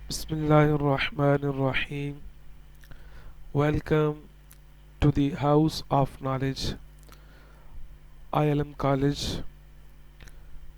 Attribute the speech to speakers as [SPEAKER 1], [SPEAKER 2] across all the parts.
[SPEAKER 1] Bismillahirrahmanirrahim. Welcome to the House of Knowledge, ILM College,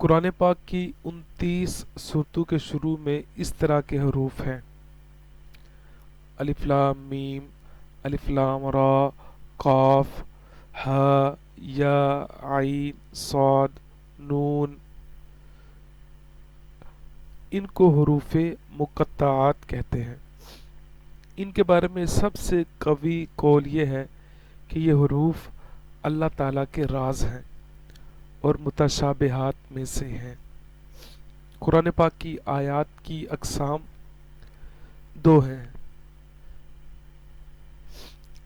[SPEAKER 1] قرآن پاک کی 29 سورتوں کے شروع میں اس طرح کے حروف ہیں: الف لام میم، الف لام را، قاف، ہا، یا، عین، صاد، نون۔ ان کو حروف مقطعات کہتے ہیں۔ ان کے بارے میں سب سے قوی قول یہ ہے کہ یہ حروف اللہ تعالیٰ کے راز ہیں اور متشابہات میں سے ہیں۔ قرآن پاک کی آیات کی اقسام دو ہیں،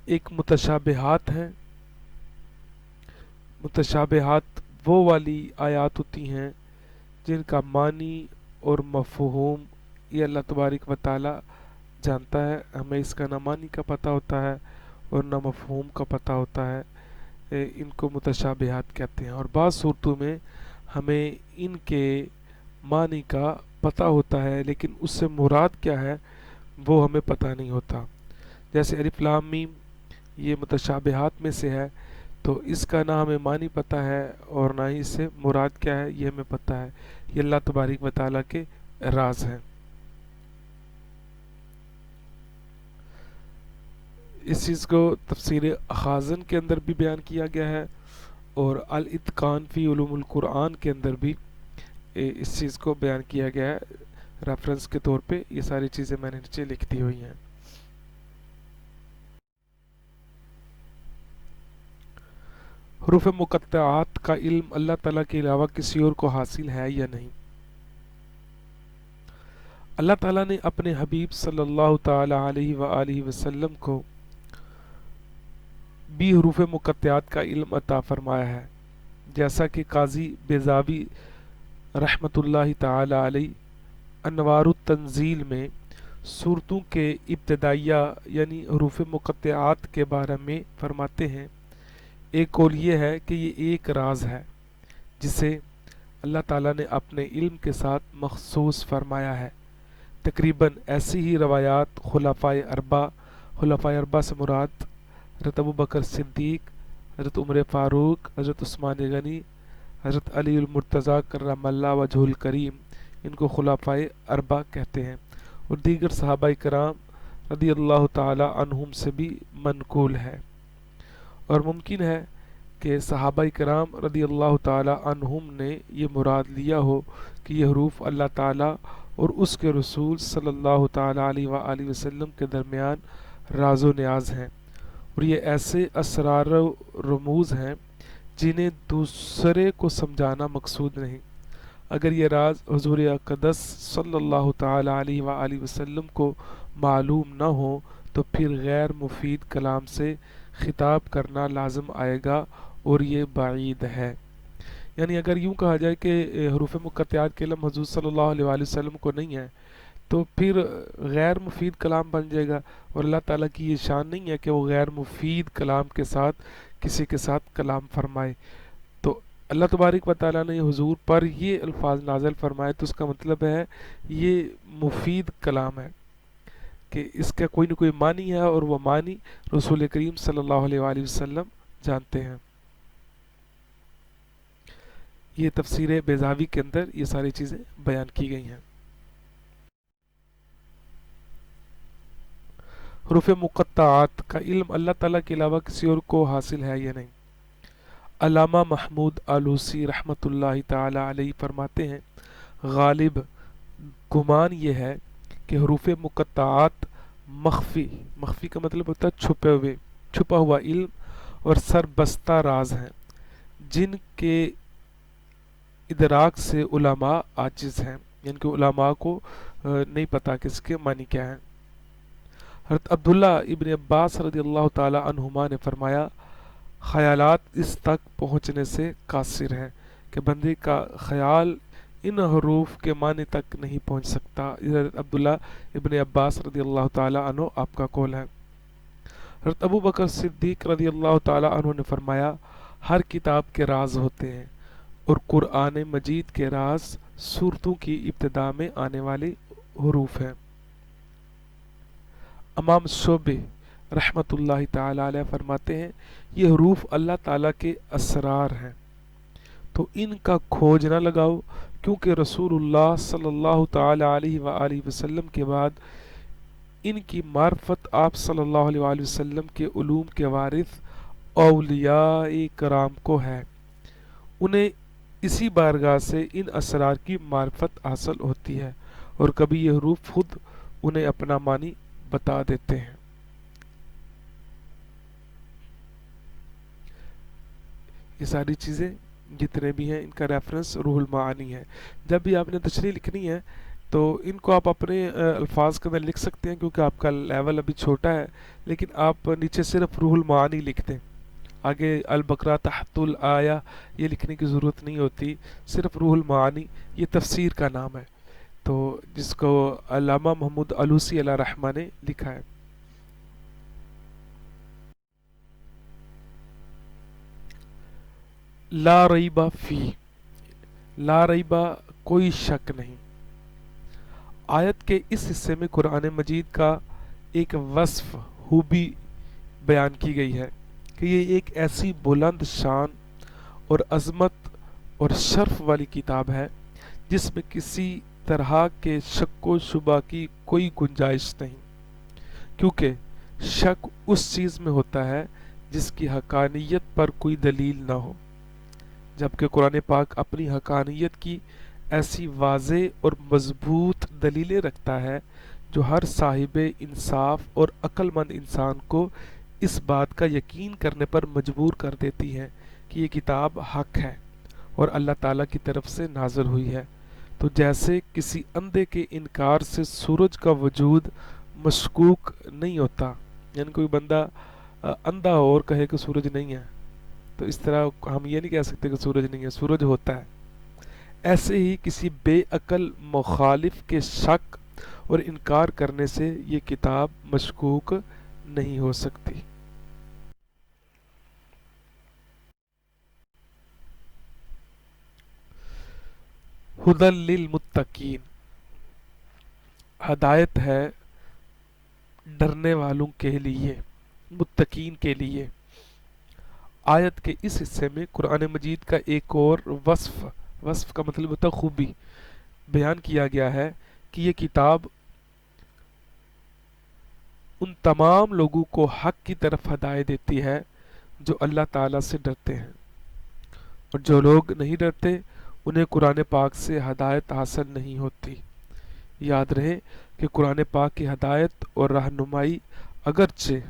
[SPEAKER 1] ایک متشابہات ہیں۔ متشابہات وہ والی آیات ہوتی ہیں جن کا معنی اور مفہوم یہ اللہ تبارک و تعالی جانتا ہے، ہمیں اس کا نہ معنی کا پتہ ہوتا ہے اور نہ مفہوم کا پتہ ہوتا ہے، ان کو متشابہات کہتے ہیں۔ اور بعض صورتوں میں ہمیں ان کے معنی کا پتہ ہوتا ہے لیکن اس سے مراد کیا ہے وہ ہمیں پتہ نہیں ہوتا۔ جیسے الف لام میم یہ متشابہات میں سے ہے، تو اس کا نہ ہمیں معنی پتہ ہے اور نہ ہی اس سے مراد کیا ہے یہ ہمیں پتہ ہے۔ یہ اللہ تبارک و تعالیٰ کے راز ہیں۔ اس چیز کو تفسیر خازن کے اندر بھی بیان کیا گیا ہے اور الاتقان فی علوم القرآن کے اندر بھی اس چیز کو بیان کیا گیا ہے۔ ریفرنس کے طور پہ یہ ساری چیزیں میں نے نیچے لکھ دی ہوئی ہیں۔ حروف مقطعات کا علم اللہ تعالیٰ کے علاوہ کسی اور کو حاصل ہے یا نہیں؟ اللہ تعالیٰ نے اپنے حبیب صلی اللہ تعالی علیہ وآلہ وسلم کو بھی حروف مقطعات کا علم عطا فرمایا ہے، جیسا کہ قاضی بیضاوی رحمۃ اللہ تعالی علیہ انوار التنزیل میں سورتوں کے ابتدائیہ یعنی حروف مقطعات کے بارے میں فرماتے ہیں۔ ایک قول یہ ہے کہ یہ ایک راز ہے جسے اللہ تعالیٰ نے اپنے علم کے ساتھ مخصوص فرمایا ہے۔ تقریباً ایسی ہی روایات خلفائے اربعہ سے مراد حضرت ابو بکر صدیق، حضرت عمر فاروق، حضرت عثمان غنی، حضرت علی المرتضیٰ کرم اللہ وجہ الکریم، ان کو خلفائے اربعہ کہتے ہیں، اور دیگر صحابہ کرام رضی اللہ تعالی عنہم سے بھی منقول ہے۔ اور ممکن ہے کہ صحابہ کرام رضی اللہ تعالی عنہم نے یہ مراد لیا ہو کہ یہ حروف اللہ تعالیٰ اور اس کے رسول صلی اللہ تعالی علیہ وآلہ وسلم کے درمیان راز و نیاز ہیں، اور یہ ایسے اسرار و رموز ہیں جنہیں دوسرے کو سمجھانا مقصود نہیں۔ اگر یہ راز حضور اقدس صلی اللہ تعالی علیہ وآلہ وسلم کو معلوم نہ ہو تو پھر غیر مفید کلام سے خطاب کرنا لازم آئے گا، اور یہ بعید ہے۔ یعنی اگر یوں کہا جائے کہ حروف مقطعات کے علم حضور صلی اللہ علیہ وآلہ وسلم کو نہیں ہے تو پھر غیر مفید کلام بن جائے گا، اور اللہ تعالیٰ کی یہ شان نہیں ہے کہ وہ غیر مفید کلام کے ساتھ کسی کے ساتھ کلام فرمائے۔ تو اللہ تبارک و تعالیٰ نے حضور پر یہ الفاظ نازل فرمائے تو اس کا مطلب ہے یہ مفید کلام ہے کہ اس کا کوئی نہ کوئی معنی ہے، اور وہ معنی رسول کریم صلی اللہ علیہ وآلہ وسلم جانتے ہیں۔ یہ تفسیر بیضاوی کے اندر یہ ساری چیزیں بیان کی گئی ہیں۔ حروف مقطعات کا علم اللہ تعالیٰ کے علاوہ کسی اور کو حاصل ہے یا نہیں؟ علامہ محمود آلوسی رحمۃ اللہ تعالی علیہ فرماتے ہیں، غالب گمان یہ ہے کہ حروف مقطعات مخفی کا مطلب ہوتا ہے چھپا ہوا علم اور سربستہ راز ہیں جن کے ادراک سے علماء عاجز ہیں، یعنی کہ علماء کو نہیں پتا کہ اس کے معنی کیا ہیں۔ حضرت عبداللہ ابن عباس رضی اللہ تعالی عنہما نے فرمایا، خیالات اس تک پہنچنے سے قاصر ہیں کہ بندے کا خیال ان حروف کے معنی تک نہیں پہنچ سکتا۔ حضرت عبداللہ ابن عباس رضی اللہ تعالی عنہ آپ کا قول ہے۔ حضرت ابو بکر صدیق رضی اللہ تعالی عنہ نے فرمایا، ہر کتاب کے راز ہوتے ہیں، اور قرآن مجید کے راز سورتوں کی ابتدا میں آنے والے حروف ہیں۔ امام شعبہ رحمۃ اللہ تعالی علیہ فرماتے ہیں، یہ حروف اللہ تعالیٰ کے اسرار ہیں، تو ان کا کھوج نہ لگاؤ، کیونکہ رسول اللہ صلی اللہ تعالی علیہ وآلہ وسلم کے بعد ان کی معرفت آپ صلی اللہ علیہ وآلہ وسلم کے علوم کے وارث اولیاء کرام کو ہے، انہیں اسی بارگاہ سے ان اسرار کی معرفت حاصل ہوتی ہے، اور کبھی یہ حروف خود انہیں اپنا معنی بتا دیتے ہیں۔ یہ ساری چیزیں جتنے بھی ہیں ان کا ریفرنس روح المعانی ہے۔ جب بھی آپ نے تشریح لکھنی ہے تو ان کو آپ اپنے الفاظ کے اندر لکھ سکتے ہیں، کیونکہ آپ کا لیول ابھی چھوٹا ہے، لیکن آپ نیچے صرف روح المعانی لکھ دیں، آگے البقرہ تحت الآیہ یہ لکھنے کی ضرورت نہیں ہوتی، صرف روح المعانی یہ تفسیر کا نام ہے، تو جس کو علامہ محمود علوسی علیہ رحمہ نے لکھا ہے۔ لا ریبہ فی، لا ریبہ کوئی شک نہیں۔ آیت کے اس حصے میں قرآن مجید کا ایک وصف خوبی بیان کی گئی ہے کہ یہ ایک ایسی بلند شان اور عظمت اور شرف والی کتاب ہے جس میں کسی طرح کے شک و شبہ کی کوئی گنجائش نہیں، کیونکہ شک اس چیز میں ہوتا ہے جس کی حقانیت پر کوئی دلیل نہ ہو، جبکہ قرآن پاک اپنی حقانیت کی ایسی واضح اور مضبوط دلیلیں رکھتا ہے جو ہر صاحب انصاف اور عقل مند انسان کو اس بات کا یقین کرنے پر مجبور کر دیتی ہیں کہ یہ کتاب حق ہے اور اللہ تعالیٰ کی طرف سے نازل ہوئی ہے۔ تو جیسے کسی اندھے کے انکار سے سورج کا وجود مشکوک نہیں ہوتا، یعنی کوئی بندہ اندھا ہو اور کہے کہ سورج نہیں ہے، تو اس طرح ہم یہ نہیں کہہ سکتے کہ سورج نہیں ہے، سورج ہوتا ہے۔ ایسے ہی کسی بے عقل مخالف کے شک اور انکار کرنے سے یہ کتاب مشکوک نہیں ہو سکتی۔ ہدی للمتقین، ہدایت ہے ڈرنے والوں کے لیے، متقین کے لیے۔ آیت کے اس حصے میں قرآن مجید کا ایک اور وصف کا مطلب ہوتا ہے خوبی، بیان کیا گیا ہے کہ یہ کتاب ان تمام لوگوں کو حق کی طرف ہدایت دیتی ہے جو اللہ تعالیٰ سے ڈرتے ہیں، اور جو لوگ نہیں ڈرتے انہیں قرآن پاک سے ہدایت حاصل نہیں ہوتی۔ یاد رہے کہ قرآن پاک کی ہدایت اور رہنمائی اگرچہ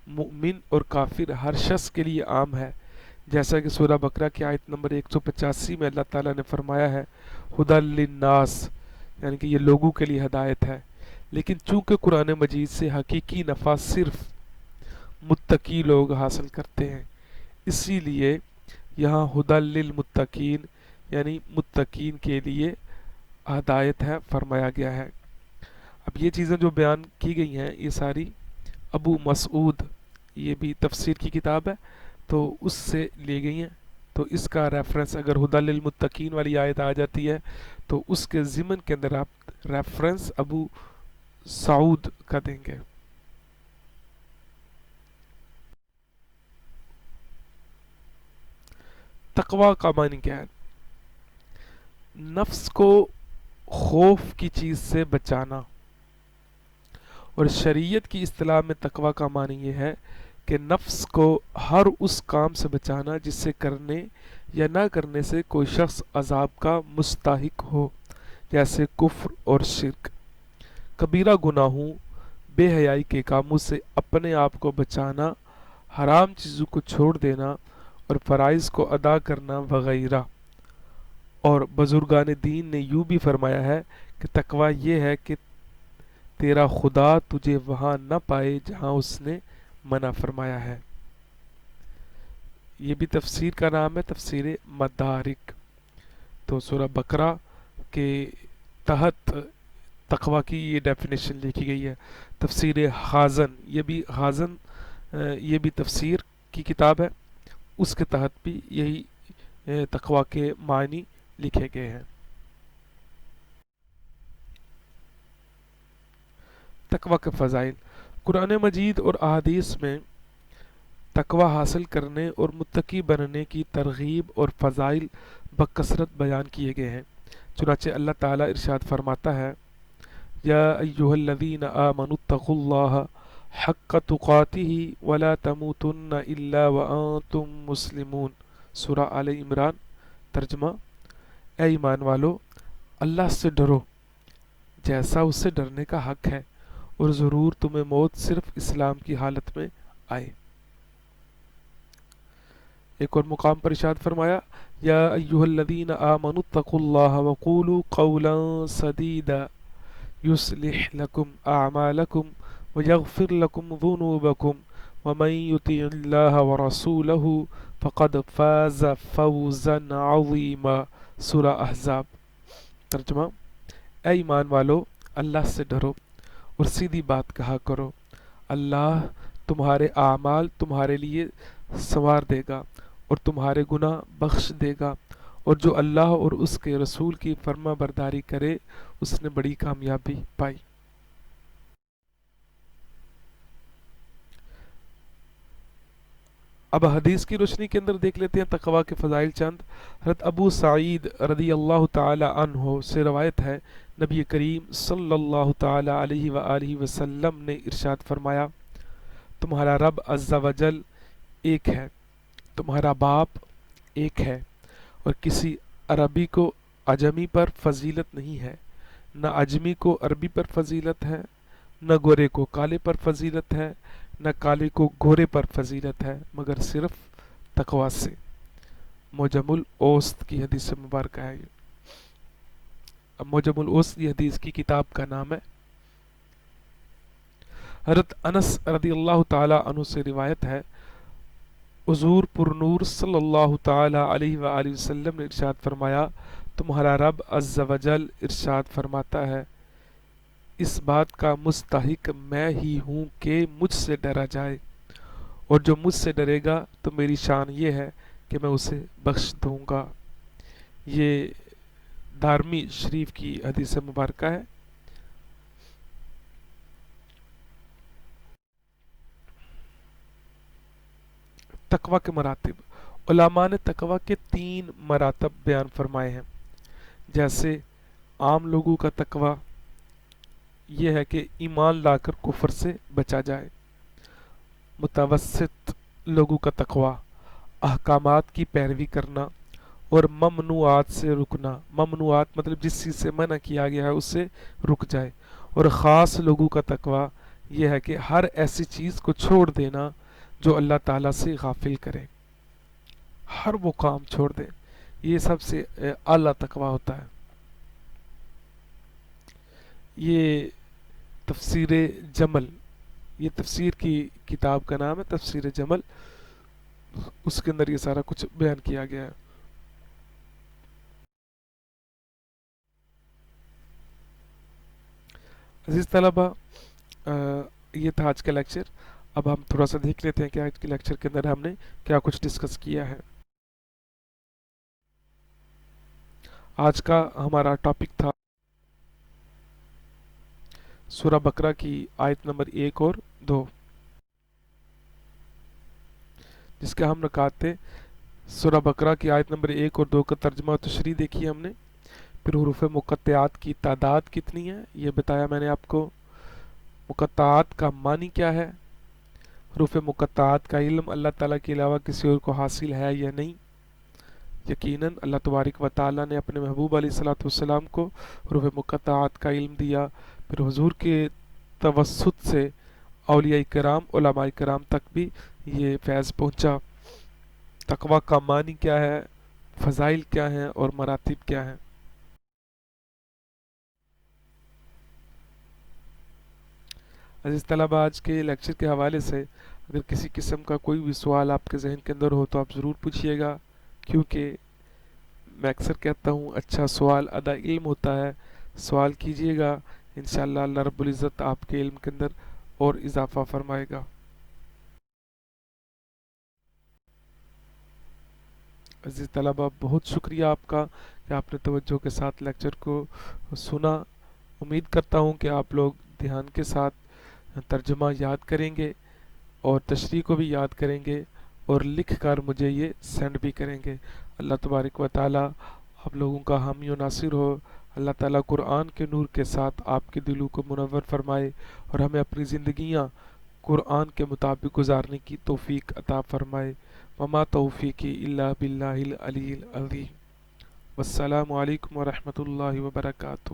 [SPEAKER 1] مؤمن اور کافر ہر شخص کے لیے عام ہے، جیسا کہ سورہ بقرہ کی آیت نمبر 185 میں اللہ تعالیٰ نے فرمایا ہے ہدی للناس، یعنی کہ یہ لوگوں کے لیے ہدایت ہے، لیکن چونکہ قرآن مجید سے حقیقی نفع صرف متقی لوگ حاصل کرتے ہیں، اسی لیے یہاں ہدی للمتقین یعنی متقین کے لیے ہدایت ہے فرمایا گیا ہے۔ اب یہ چیزیں جو بیان کی گئی ہیں یہ ساری ابو مسعود، یہ بھی تفسیر کی کتاب ہے تو اس سے لی گئی ہیں، تو اس کا ریفرنس اگر ہدی للمتقین والی آیت آ جاتی ہے تو اس کے ضمن کے اندر آپ ریفرنس ابو سعود کا دیں گے۔ تقوی کا معنی کیا ہے؟ نفس کو خوف کی چیز سے بچانا، اور شریعت کی اصطلاح میں تقوی کا معنی یہ ہے کہ نفس کو ہر اس کام سے بچانا جس سے کرنے یا نہ کرنے سے کوئی شخص عذاب کا مستحق ہو، جیسے کفر اور شرک، کبیرہ گناہوں، بے حیائی کے کاموں سے اپنے آپ کو بچانا، حرام چیزوں کو چھوڑ دینا اور فرائض کو ادا کرنا وغیرہ۔ اور بزرگان دین نے یوں بھی فرمایا ہے کہ تقوی یہ ہے کہ تیرا خدا تجھے وہاں نہ پائے جہاں اس نے منع فرمایا ہے۔ یہ بھی تفسیر کا نام ہے، تفسیر مدارک۔ تو سورہ بقرہ کے تحت تقوی کی یہ ڈیفینیشن لکھی گئی ہے۔ تفسیر خازن، یہ بھی تفسیر کی کتاب ہے، اس کے تحت بھی یہی تقوی کے معنی لکھے گئے ہیں۔ تقوی کے فضائل، قرآن مجید اور احادیث میں تقوی حاصل کرنے اور متقی بننے کی ترغیب اور فضائل بکثرت بیان کیے گئے ہیں۔ چنانچہ اللہ تعالیٰ ارشاد فرماتا ہے یا ایہا الذین آمنوا اتقوا اللہ حق تقاتہ ولا تموتن الا وانتم مسلمون، سورہ آل عمران۔ ترجمہ: اے ایمان والو، اللہ سے ڈرو جیسا اس سے ڈرنے کا حق ہے، اور ضرور تمہیں موت صرف اسلام کی حالت میں آئے۔ ایک اور مقام پر ارشاد فرمایا یا ایہا الذین آمنوا اتقوا اللہ وقولوا قولا سدیدا یصلح لکم اعمالکم ویغفر لکم ذنوبکم ومن یطع اللہ ورسولہ فقد فاز فوزا عظیما، سورہ احزاب۔ ترجمہ: اے ایمان والو، اللہ سے ڈرو اور سیدھی بات کہا کرو، اللہ تمہارے اعمال تمہارے لیے سنوار دے گا اور تمہارے گناہ بخش دے گا، اور جو اللہ اور اس کے رسول کی فرما برداری کرے اس نے بڑی کامیابی پائی۔ اب حدیث کی روشنی کے اندر دیکھ لیتے ہیں تقوی کے فضائل چند۔ حضرت ابو سعید رضی اللہ تعالی عنہ سے روایت ہے، نبی کریم صلی اللہ تعالی علیہ وآلہ وسلم نے ارشاد فرمایا، تمہارا رب عز و جل ایک ہے، تمہارا باپ ایک ہے، اور کسی عربی کو عجمی پر فضیلت نہیں ہے، نہ عجمی کو عربی پر فضیلت ہے، نہ گورے کو کالے پر فضیلت ہے، نہ کالے کو گورے پر فضیلت ہے، مگر صرف تقوی سے۔ معجم الاوسط کی حدیث مبارکہ ہے یہ۔ اب معجم الاوسط یہ حدیث کی کتاب کا نام ہے۔ حضرت انس رضی اللہ تعالی عنہ سے روایت ہے، حضور پر نور صلی اللہ تعالی علیہ وآلہ وسلم نے ارشاد فرمایا، تمہارا رب عز و جل ارشاد فرماتا ہے، اس بات کا مستحق میں ہی ہوں کہ مجھ سے ڈرا جائے، اور جو مجھ سے ڈرے گا تو میری شان یہ ہے کہ میں اسے بخش دوں گا۔ یہ دارمی شریف کی حدیث مبارکہ ہے۔ تقوی کے مراتب۔ علماء نے تقوی کے 3 مراتب بیان فرمائے ہیں، جیسے عام لوگوں کا تقوی یہ ہے کہ ایمان لا کر کفر سے بچا جائے، متوسط لوگوں کا تقوی احکامات کی پیروی کرنا اور ممنوعات سے رکنا، ممنوعات مطلب جس چیز سے منع کیا گیا ہے اس سے رک جائے، اور خاص لوگوں کا تقوی یہ ہے کہ ہر ایسی چیز کو چھوڑ دینا جو اللہ تعالیٰ سے غافل کرے، ہر وہ کام چھوڑ دے، یہ سب سے اعلیٰ تقوی ہوتا ہے۔ یہ تفسیر جمل، یہ تفسیر کی کتاب کا نام ہے تفسیر جمل، اس کے اندر یہ سارا کچھ بیان کیا گیا ہے۔ عزیز طلبہ، یہ تھا آج کا لیکچر۔ اب ہم تھوڑا سا دیکھ لیتے ہیں کہ آج کے لیکچر کے اندر ہم نے کیا کچھ ڈسکس کیا ہے۔ آج کا ہمارا ٹاپک تھا سورہ بقرہ کی آیت نمبر 1 اور 2، جس کا ہم نکات تھے سورہ بقرہ کی آیت نمبر 1 اور 2 کا ترجمہ و تشریح دیکھی ہم نے، پھر حروف مقطعات کی تعداد کتنی ہے یہ بتایا میں نے آپ کو، مقطعات کا معنی کیا ہے، حروف مقطعات کا علم اللہ تعالیٰ کے علاوہ کسی اور کو حاصل ہے یا نہیں، یقیناً اللہ تبارک و تعالیٰ نے اپنے محبوب علیہ الصلوۃ والسلام کو حروف مقطعات کا علم دیا، پھر حضور کے توسط سے اولیاء کرام علماء کرام تک بھی یہ فیض پہنچا۔ تقوی کا معنی کیا ہے، فضائل کیا ہیں اور مراتب کیا ہیں۔ عزیز طلبہ، آج کے لیکچر کے حوالے سے اگر کسی قسم کا کوئی بھی سوال آپ کے ذہن کے اندر ہو تو آپ ضرور پوچھیے گا، کیونکہ میں اکثر کہتا ہوں اچھا سوال آدھا علم ہوتا ہے۔ سوال کیجیے گا، انشاءاللہ اللہ رب العزت آپ کے علم کے اندر اور اضافہ فرمائے گا۔ عزیز طلبہ، بہت شکریہ آپ کا کہ آپ نے توجہ کے ساتھ لیکچر کو سنا۔ امید کرتا ہوں کہ آپ لوگ دھیان کے ساتھ ترجمہ یاد کریں گے اور تشریح کو بھی یاد کریں گے اور لکھ کر مجھے یہ سینڈ بھی کریں گے۔ اللہ تبارک و تعالی آپ لوگوں کا حامی و ناصر ہو۔ اللہ تعالیٰ قرآن کے نور کے ساتھ آپ کے دلوں کو منور فرمائے اور ہمیں اپنی زندگیاں قرآن کے مطابق گزارنے کی توفیق عطا فرمائے۔ وما توفیقی الا باللہ العلی العظیم۔ والسلام علیکم ورحمۃ اللہ وبرکاتہ۔